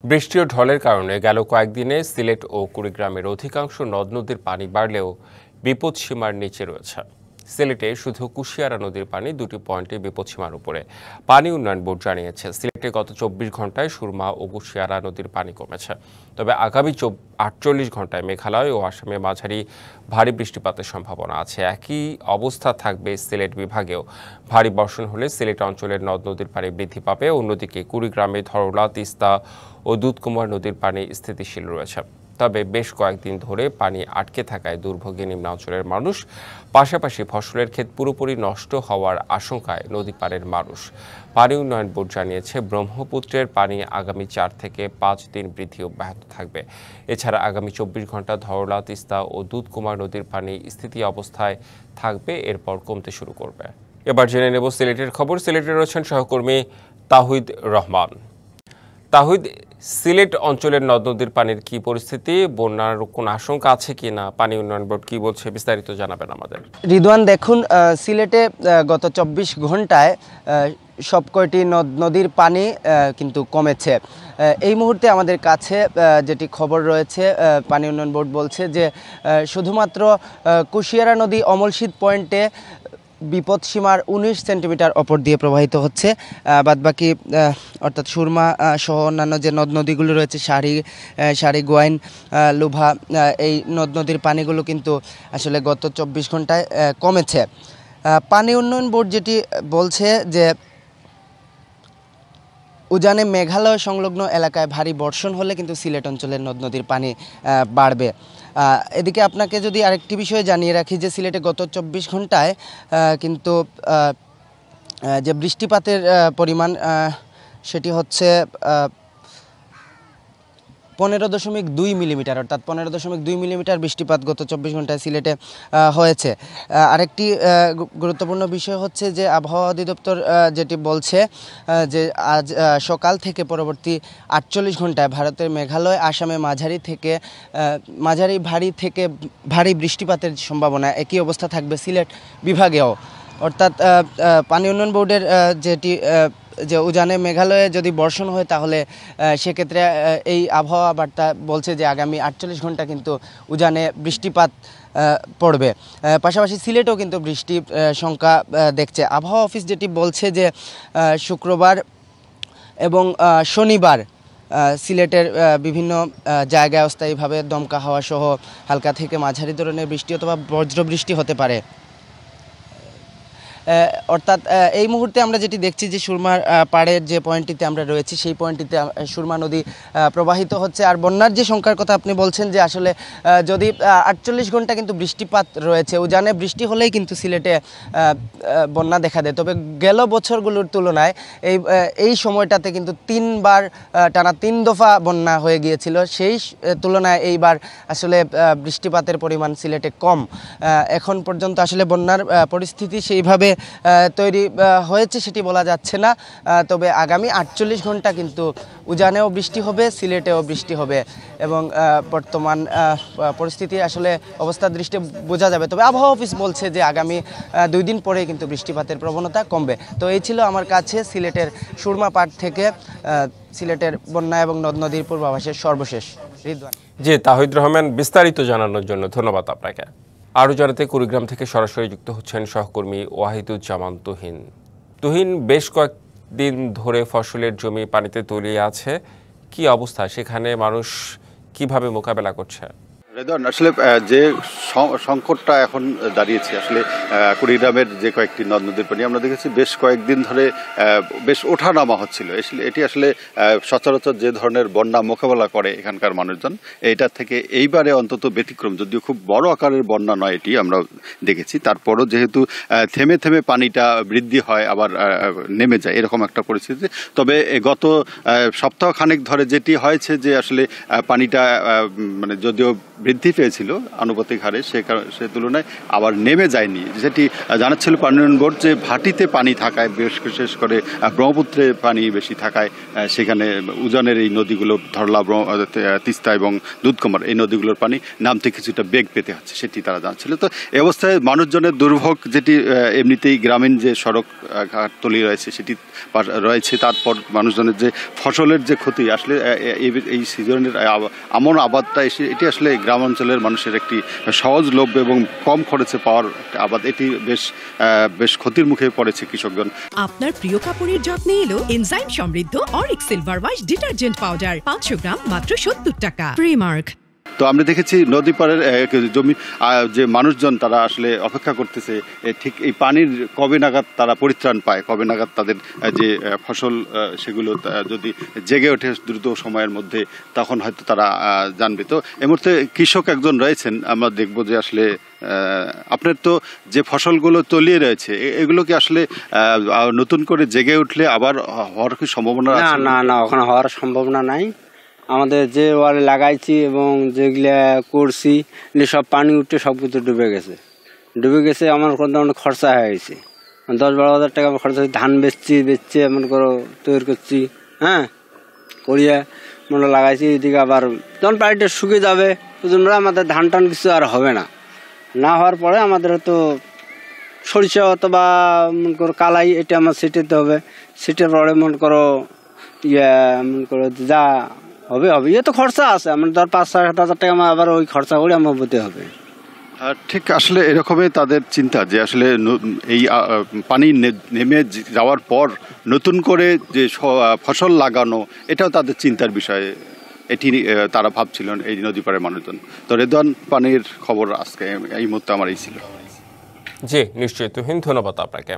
বৃষ্টি ও ঢলের কারণে গেল কয়েকদিনে সিলেট ও কুড়িগ্রামের অধিকাংশ নদ-নদীর পানি বাড়লেও বিপদসীমার নিচে রয়েছে। সিলেটে শুধু কুশিয়ারা নদীর পানি দুটি পয়েন্টে বিপদসীমার উপরে। পানি উন্নয়ন বোর্ড জানিয়েছে, সিলেটে গত ২৪ ঘন্টায় সুরমা ও কুশিয়ারা নদীর পানি কমেছে। তবে আগামী ৪৮ ঘন্টায় মেঘালয় ও আসামে মাঝারি ভারী বৃষ্টিপাতের সম্ভাবনা আছে। একই অবস্থা থাকবে সিলেট বিভাগেও। ভারী বর্ষণ হলে সিলেট অঞ্চলের নদ-নদীর পানি বৃদ্ধি পাবে। অন্যদিকে কুড়িগ্রামে ধরলা, তিস্তা ও দুধকুমার নদীর পানি স্থিতিশীল রয়েছে। তবে বেশ কয়েকদিন ধরে পানি আটকে থাকায় দুর্ভোগে নিম্নাঞ্চলের মানুষ, পাশাপাশি ফসলের ক্ষেত পুরোপুরি নষ্ট হওয়ার আশঙ্কায় নদী পাড়ের মানুষ। পানি উন্নয়ন বোর্ড জানিয়েছে, ব্রহ্মপুত্রের পানি আগামী ৪ থেকে ৫ দিন বৃদ্ধি অব্যাহত থাকবে। এছাড়া আগামী ২৪ ঘন্টা ধরলা, তিস্তা ও দুধকুমার নদীর পানি স্থিতি অবস্থায় থাকবে, এরপর কমতে শুরু করবে। এবার জেনে নেব সিলেটের খবর। সিলেটে রয়েছেন সহকর্মী তাহিদ রহমান। তাহিদ, সিলেট অঞ্চলের নদ নদীর পানির কি পরিস্থিতি, বন্যার কোন আশঙ্কা আছে কিনা, পানি উন্নয়ন বোর্ড কি বলছে, বিস্তারিত জানাবেন আমাদের। রিদওয়ান, দেখুন, সিলেটে গত ২৪ ঘন্টায় সব কয়টি নদ নদীর পানি কিন্তু কমেছে। এই মুহূর্তে আমাদের কাছে যেটি খবর রয়েছে, পানি উন্নয়ন বোর্ড বলছে যে শুধুমাত্র কুশিয়ারা নদী অমলশীদ পয়েন্টে বিপদসীমার ১৯ সেন্টিমিটার ওপর দিয়ে প্রবাহিত হচ্ছে। বাদবাকি অর্থাৎ সুরমা সহ অন্যান্য যে নদ নদীগুলো রয়েছে, সারি, গোয়াইন, লুভা, এই নদ নদীর পানিগুলো কিন্তু আসলে গত ২৪ ঘন্টায় কমেছে। পানি উন্নয়ন বোর্ড যেটি বলছে যে উজানে মেঘালয় সংলগ্ন এলাকায় ভারী বর্ষণ হলে কিন্তু সিলেট অঞ্চলের নদ নদীর পানি বাড়বে। এদিকে আপনাকে যদি আরেকটি বিষয় জানিয়ে রাখি যে সিলেটে গত ২৪ ঘন্টায় কিন্তু যে বৃষ্টিপাতের পরিমাণ সেটি হচ্ছে ১৫.২ মিলিমিটার, অর্থাৎ ১৫.২ মিলিমিটার বৃষ্টিপাত গত ২৪ ঘন্টায় সিলেটে হয়েছে। আরেকটি গুরুত্বপূর্ণ বিষয় হচ্ছে যে আবহাওয়া অধিদপ্তর যেটি বলছে যে আজ সকাল থেকে পরবর্তী ৪৮ ঘন্টায় ভারতের মেঘালয়, আসামে মাঝারি ভারী থেকে ভারী বৃষ্টিপাতের সম্ভাবনা। একই অবস্থা থাকবে সিলেট বিভাগেও। অর্থাৎ পানি উন্নয়ন বোর্ডের যে উজানে মেঘালয়ে যদি বর্ষণ হয় তাহলে সেক্ষেত্রে এই আবহাওয়া বার্তা বলছে যে আগামী ৪৮ ঘন্টা কিন্তু উজানে বৃষ্টিপাত পড়বে। পাশাপাশি সিলেটেও কিন্তু বৃষ্টির সংখ্যা দেখছে। আবহাওয়া অফিস যেটি বলছে যে শুক্রবার এবং শনিবার সিলেটের বিভিন্ন জায়গায় অস্থায়ীভাবে দমকা হাওয়া সহ হালকা থেকে মাঝারি ধরনের বৃষ্টি অথবা বজ্রবৃষ্টি হতে পারে। অর্থাৎ এই মুহূর্তে আমরা যেটি দেখছি যে সুরমার পাড়ের যে পয়েন্টটিতে আমরা রয়েছি সেই পয়েন্টটিতে সুরমা নদী প্রবাহিত হচ্ছে। আর বন্যার যে সংখ্যার কথা আপনি বলছেন যে আসলে যদি ৪৮ ঘন্টা কিন্তু বৃষ্টিপাত রয়েছে, উজানে বৃষ্টি হলেই কিন্তু সিলেটে বন্যা দেখা দেয়। তবে গেল বছরগুলোর তুলনায় এই সময়টাতে কিন্তু টানা ৩ দফা বন্যা হয়ে গিয়েছিল। সেই তুলনায় এইবার আসলে বৃষ্টিপাতের পরিমাণ সিলেটে কম। এখন পর্যন্ত আসলে বন্যার পরিস্থিতি সেইভাবে তৈরি হয়েছে সেটি বলা যাচ্ছে না। তবে আগামী ৪৮ ঘন্টা কিন্তু উজানেও বৃষ্টি হবে, সিলেটেও বৃষ্টি হবে এবং বর্তমান পরিস্থিতি আসলে অবস্থার দৃষ্টিতে বোঝা যাবে। তবে আবহাওয়া অফিস বলছে যে আগামী ২ দিন পরে কিন্তু বৃষ্টিপাতের প্রবণতা কমবে। তো এই ছিল আমার কাছে সিলেটের সুরমা পাড় থেকে সিলেটের বন্যা এবং নদ নদীর পূর্বাভাসের সর্বশেষ। রিদওয়ান। জি, তাহিদ রহমান, বিস্তারিত জানানোর জন্য ধন্যবাদ আপনাকে। আরও জানাতে কুড়িগ্রাম থেকে সরাসরি যুক্ত হচ্ছেন সহকর্মী ওয়াহিদুজ্জামান তুহিন। তুহিন, বেশ কয়েকদিন ধরে ফসলের জমি পানিতে তলিয়ে আছে, কি অবস্থা সেখানে, মানুষ কিভাবে মোকাবেলা করছে? রেদওয়ান, আসলে যে সংকটটা এখন দাঁড়িয়েছে, আসলে কুড়িগ্রামের যে কয়েকটি নদ নদীর পানি আমরা দেখেছি বেশ কয়েকদিন ধরে বেশ ওঠানামা হচ্ছিল। এটি আসলে সচরাচর যে ধরনের বন্যা মোকাবেলা করে এখানকার মানুষজন, এইটার থেকে এইবারে অন্তত ব্যতিক্রম। যদিও খুব বড় আকারের বন্যা নয় এটি আমরা দেখেছি, তারপরও যেহেতু থেমে থেমে পানিটা বৃদ্ধি হয় আবার নেমে যায়, এরকম একটা পরিস্থিতি। তবে গত সপ্তাহ খানেক ধরে যেটি হয়েছে যে আসলে পানিটা মানে যদিও বৃদ্ধি পেয়েছিল আনুপাতিক হারে, সে তুলনায় আবার নেমে যায়নি। যেটি জানাচ্ছিল পানি উন্নয়ন বোর্ড যে ভাটিতে পানি থাকায়, বিশেষ করে ব্রহ্মপুত্রে পানি বেশি থাকায় সেখানে উজানের এই নদীগুলো ধরলা, তিস্তা এবং দুধকুমার এই নদীগুলোর পানি নামতে কিছুটা বেগ পেতে হচ্ছে, সেটি তারা জানাচ্ছিল। তো এই অবস্থায় মানুষজনের দুর্ভোগ, যেটি এমনিতেই গ্রামীণ যে সড়ক ঘাটতলি রয়েছে সেটি রয়েছে, তারপর মানুষজনের যে ফসলের যে ক্ষতি, আসলে এই সিজনের আমন আবাদটা এটি আসলে গ্রাম অঞ্চলের মানুষের একটি সহজলভ্য এবং কম খরচে পাওয়ার আবাদ, এটি বেশ ক্ষতির মুখে পড়েছে কৃষকগণ। আপনার প্রিয় কাপড়ের যত্নে এলো এনজাইম সমৃদ্ধ Arik silver wash detergent powder 500 গ্রাম মাত্র 70 টাকা। প্রিমার্ক। তো আমরা দেখেছি নদী পাড়ের জমি যে মানুষজন তারা আসলে অপেক্ষা করতেছে ঠিক এই পানির কবে নাগাদ তারা পরিত্রাণ পায়, কবে নাগাদ তাদের যে ফসল সেগুলো যদি জেগে ওঠে দ্রুত সময়ের মধ্যে, তখন হয়তো তারা জানবে। তো এই মুহূর্তে কৃষক একজন রয়েছেন, আমরা দেখব যে আসলে আপনার তো যে ফসলগুলো তলিয়ে রয়েছে এগুলো কি আসলে নতুন করে জেগে উঠলে আবার হওয়ার কি সম্ভাবনা আছে? না ওখানে হওয়ার সম্ভাবনা নাই। আমাদের যে ওয়ালে লাগাইছি এবং যেগুলা করছি সব পানি উঠে সব কিছু ডুবে গেছে। আমার অনেক খরচা হয়ে গেছে, 10-12 হাজার টাকা খরচা হয়েছে। ধান বেচছি এমন করে তৈরি করছি, হ্যাঁ করিয়া মনে লাগাইছি। এদিকে আবার যখন পানিটা শুকিয়ে যাবে ওজন্য আমাদের ধান টান কিছু আর হবে না হওয়ার পরে আমাদের তো সরিষা অথবা মনে করো কালাই, এটা আমার ছিটাতে হবে। ছিটার পরে মনে করো মনে করো যা হবে তো খরচা আছে, আমার 5-7 হাজার টাকা আবার ওই খরচা করে আমার বলতে হবে। ঠিক আসলে এরকমই তাদের চিন্তা যে আসলে এই পানি নেমে যাওয়ার পর নতুন করে যে ফসল লাগানো, এটাও তাদের চিন্তার বিষয়, এটি তারা ভাবছিলেন এই নদী পাড়ের মানুষজন। তো রেদওয়ান, পানির খবর আজকে এই মুহূর্তে আমার এই ছিল। জি নিশ্চয়ই তুহিন, ধন্যবাদ আপনাকে।